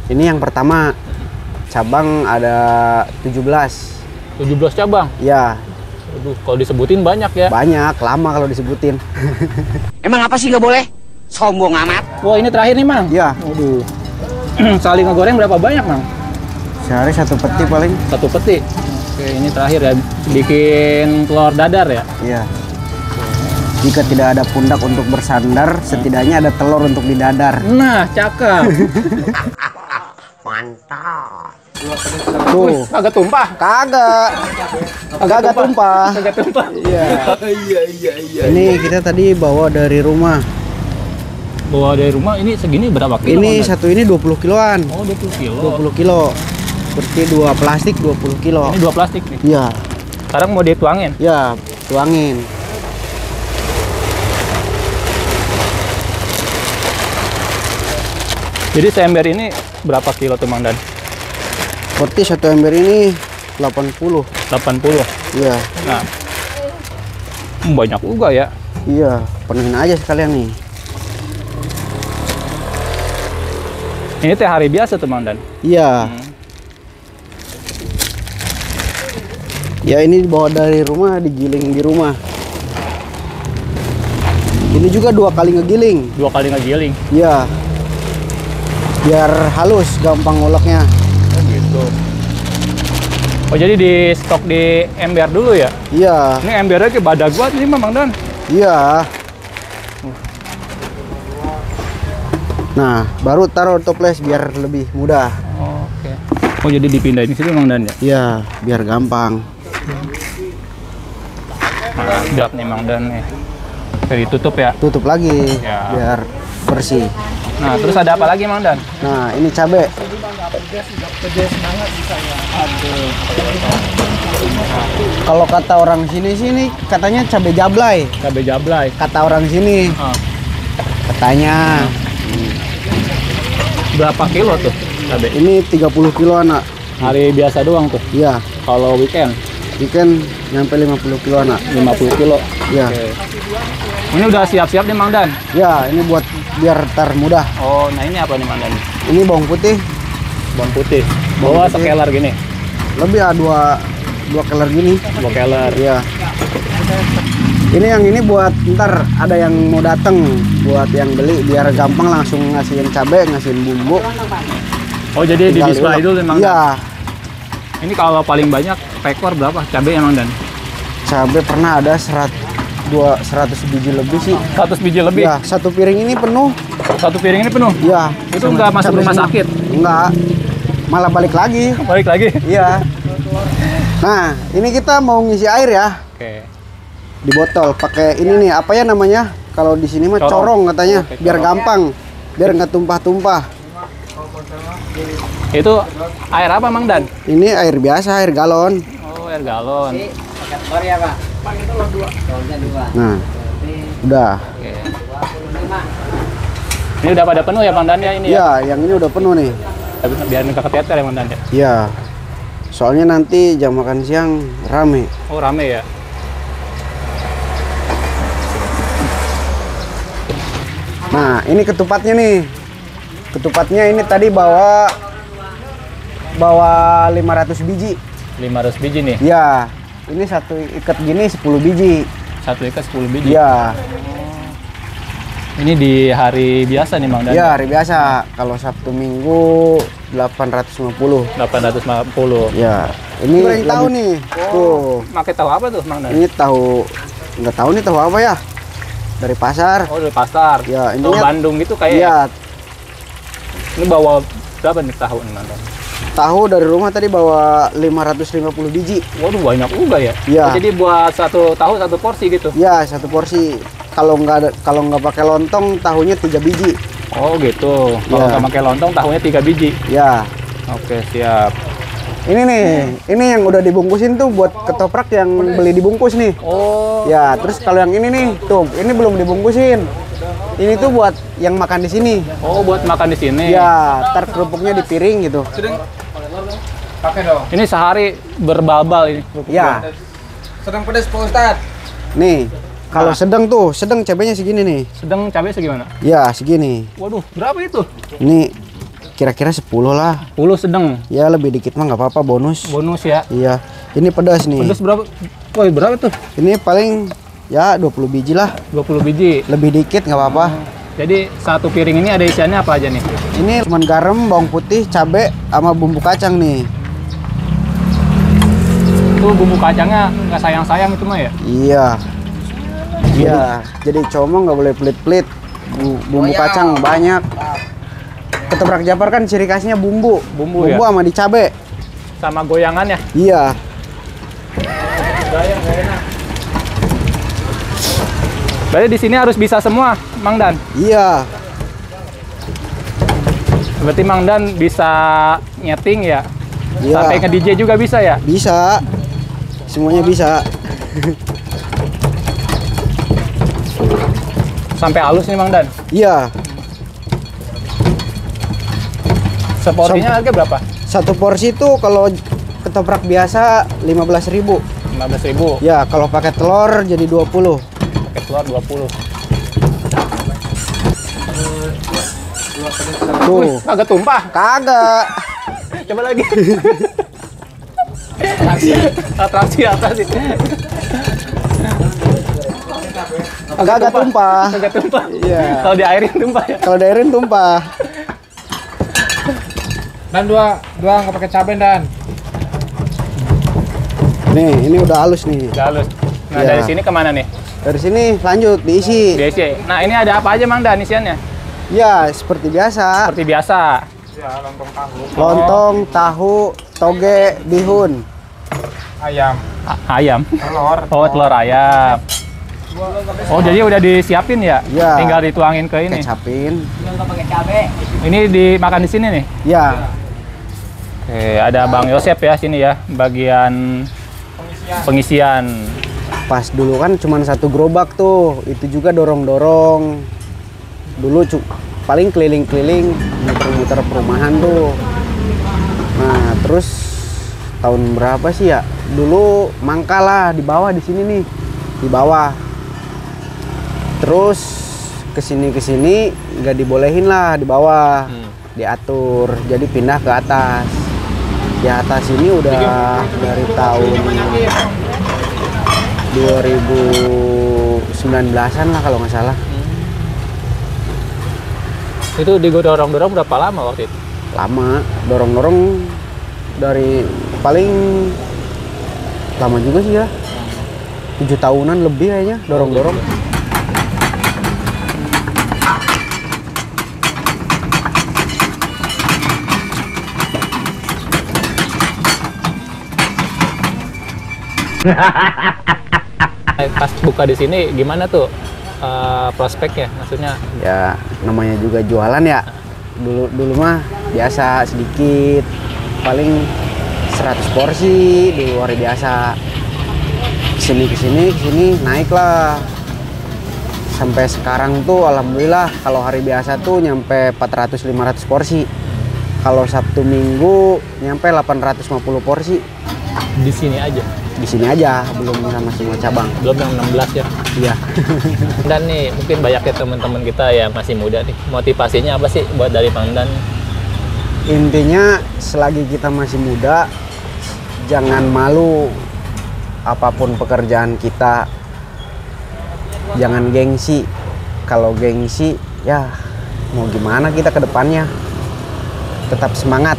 Ini yang pertama. Cabang ada 17. 17 cabang? Ya. Aduh, kalau disebutin banyak ya? Banyak, lama kalau disebutin. Emang apa sih nggak boleh? Sombong amat. Wah, ini terakhir nih, Mang? Iya. Waduh. Sekali ngegoreng berapa banyak, Mang? Sehari 1 peti paling. 1 peti? Oke, ini terakhir ya. Bikin telur dadar ya? Iya. Jika tidak ada pundak untuk bersandar, setidaknya ada telur untuk didadar. Nah, cakep. Mantap. Tuh. Agak tumpah. Kagak tumpah. Agak tumpah. Iya. Iya. Ini kita tadi bawa dari rumah. Bawa dari rumah ini segini berapa kilo? Ini Mang? satu ini 20 kiloan. Oh, 20 kilo. 20 kilo. Seperti 2 plastik 20 kilo. Ini 2 plastik nih. Iya. Sekarang mau dituangin. Ya, tuangin. Jadi seember ini berapa kilo tuh, Mang Dan? Seperti 1 ember ini 80. 80. Iya. Nah. Banyak juga ya. Iya, penuhin aja sekalian nih. Ini teh hari biasa tuh, Mang Dan. Iya. Ya ini dibawa dari rumah, digiling di rumah. Ini juga 2 kali ngegiling. 2 kali ngegiling. Iya. Biar halus, gampang ngoloknya. Oh gitu. Oh jadi di stok di ember dulu ya? Iya. Ini embernya kayak badak banget ini, Mang Dan. Iya. Nah, baru taruh toples biar lebih mudah. Oh, oke. Oh jadi dipindahin sini, Mang Dan ya? Iya, biar gampang. Nah, siap nih, Mang Dan nih. Oke, ditutup ya. Tutup lagi Ya. biar bersih. Nah, terus ada apa lagi, Mang Dan? Nah, ini cabai. Kalau kata orang sini katanya cabai jablay. Cabai jablay. Kata orang sini Ah, katanya. berapa kilo tuh cabai? Ini 30 kilo anak. Hari biasa doang tuh. Iya, Kalau weekend ikan nyampe 50 kilo anak. 50 kilo. Iya. Oke. Ini udah siap-siap nih, Mang Dan. Ya, ini buat biar tar mudah. Oh, nah ini apa nih, Mang Dan? Ini bawang putih. Bawang putih. Bawang Bawa putih. sekelar gini. Lebih ya dua keler gini. 2 keler. Iya. Ini yang ini buat ntar ada yang mau dateng buat yang beli biar gampang langsung ngasihin cabai, ngasihin bumbu. Oh, jadi di Tinggal display diulek. dulu nih, Mang Dan. Iya. Ini kalau paling banyak rekor berapa cabai ya, Mang Dan? Cabai pernah ada 100 biji lebih sih. 100 biji lebih. Ya, 1 piring ini penuh. 1 piring ini penuh. Iya. Itu sama nggak masuk cabai rumah semua. sakit? Enggak. Malah balik lagi. Balik lagi. Iya. Nah, ini kita mau ngisi air ya Oke. di botol. Pakai ini nih, apa ya namanya? Kalau di sini mah Corong. corong katanya, Oke, biar corong. gampang, biar nggak tumpah-tumpah. Itu air apa, Mang Dan? Ini air biasa, air galon. Oh, air galon. Pakai telur ya, Pak? Pakai telur 2. Telurnya 2. Nah, udah. Oke. Ini udah pada penuh ya, Mang Dan ya ini ya? Ya, yang ini udah penuh nih. Biar nggak keteter ya, Mang Dan ya? Ya, soalnya nanti jam makan siang rame. Oh, rame ya? Nah, ini ketupatnya nih. Ketupatnya ini tadi bawa 500 biji. 500 biji nih? Ya, ini satu ikat gini 10 biji. Satu ikat 10 biji? Ya, Ini di hari biasa nih, Mang Dan? ya hari biasa. Kalau Sabtu Minggu 850. 850. Ya, ini goreng tahu nih. Tuh. Pakai tahu apa tuh, Mang Dan? Ini tahu, nggak tahu nih tahu apa ya? Dari pasar. Oh, dari pasar. Ya, Tahu ininya- Bandung gitu kayak. Iya, Ini bawa berapa nih tahu nih, Mang Dan? tahu dari rumah tadi bawa 550 biji. Waduh, banyak juga ya? Iya. Oh, jadi buat satu tahu satu porsi gitu? Ya, satu porsi. Kalau nggak pakai lontong, tahunya 3 biji. Oh gitu. Kalau Iya. nggak pakai lontong tahunya 3 biji. Ya, Oke, siap. ini nih, ini yang udah dibungkusin tuh buat ketoprak yang beli dibungkus nih. Oh. Ya, terus kalau yang ini nih, tuh, ini belum dibungkusin. Ini tuh buat yang makan di sini. Oh, buat makan di sini. Ya, ntar kerupuknya di piring gitu. Pakai dong. Ini sehari berbabal ini. Ya, Sedang pedas Pak Ustadz. nih, kalau sedang tuh, sedang cabenya segini nih. Sedang cabai segimana? Ya, segini. Waduh, berapa itu? Ini kira-kira 10 lah. 10 sedang. Ya lebih dikit mah nggak apa-apa, bonus. Bonus ya. Iya. Ini pedas nih. Pedas berapa? Woi, berapa tuh? Ini paling ya 20 biji lah. 20 biji. Lebih dikit nggak apa-apa. Jadi satu piring ini ada isiannya apa aja nih? Ini cuman garam, bawang putih, cabe, sama bumbu kacang nih. Itu bumbu kacangnya nggak sayang-sayang itu mah ya? Iya. Iya. Jadi comong nggak boleh pelit-pelit. Bumbu kacang banyak. Ketoprak Japar kan ciri khasnya bumbu. Bumbu ya? sama di cabe. Sama goyangannya. Iya. Berarti di sini harus bisa semua, Mang Dan. Iya. Berarti Mang Dan bisa nyeting ya? Iya. Sampai ke DJ juga bisa ya? Bisa. Semuanya bisa. Sampai halus nih Mang Dan. Iya. Seporsinya harga berapa? Satu porsi itu kalau ketoprak biasa 15.000. 15.000. Ya, kalau pakai telur jadi 20. Pakai telur 20. Tuh. Agak tumpah. Kagak. Coba lagi. Atraksi. Kagak tumpah. Agak tumpah. Iya. Kalau diairin tumpah ya. Kalau dairin tumpah. Dan dua nggak pakai cabai dan. Nih, ini udah halus nih. Udah halus. Nah, Iya. dari sini kemana nih? Dari sini lanjut diisi. DC. Nah, ini ada apa aja Mang Dan isiannya? Ya, seperti biasa. Seperti biasa. Ya, lontong tahu. Lontong, tahu, toge, bihun. Ayam. Ayam. Telur. Oh, telur ayam. Oh, jadi udah disiapin ya? Iya. Tinggal dituangin ke ini. Kecapin. Ini dimakan di sini nih. Ya, Oke, ada Bang Yosep ya sini ya, bagian pengisian. pas dulu kan cuman satu gerobak tuh. Itu juga dorong-dorong. Dulu paling keliling-keliling, muter-muter perumahan tuh. Nah, terus tahun berapa sih ya? Dulu mangkal lah di bawah di sini nih. Di bawah. Terus kesini nggak dibolehin lah di bawah. Diatur. Jadi pindah ke atas. Di atas ini udah dari tahun 2019-an lah kalau nggak salah. Itu digorong-dorong berapa lama waktu itu? Lama, dorong-dorong dari paling lama juga sih ya. 7 tahunan lebih kayaknya dorong-dorong. Pas buka di sini gimana tuh prospeknya? Maksudnya Ya namanya juga jualan ya. Dulu mah biasa sedikit, paling 100 porsi dulu hari biasa. Kesini naik lah. Sampai sekarang tuh alhamdulillah kalau hari biasa tuh nyampe 400-500 porsi. Kalau Sabtu Minggu nyampe 850 porsi. di sini aja, Di sini aja, belum sama semua cabang. belum yang 16 ya. Iya. Dan nih mungkin banyak ya teman-teman kita yang masih muda nih, motivasinya apa sih buat dari Mang Dan? Intinya selagi kita masih muda, jangan malu apapun pekerjaan kita. Jangan gengsi. Kalau gengsi, ya mau gimana kita ke depannya. Tetap semangat.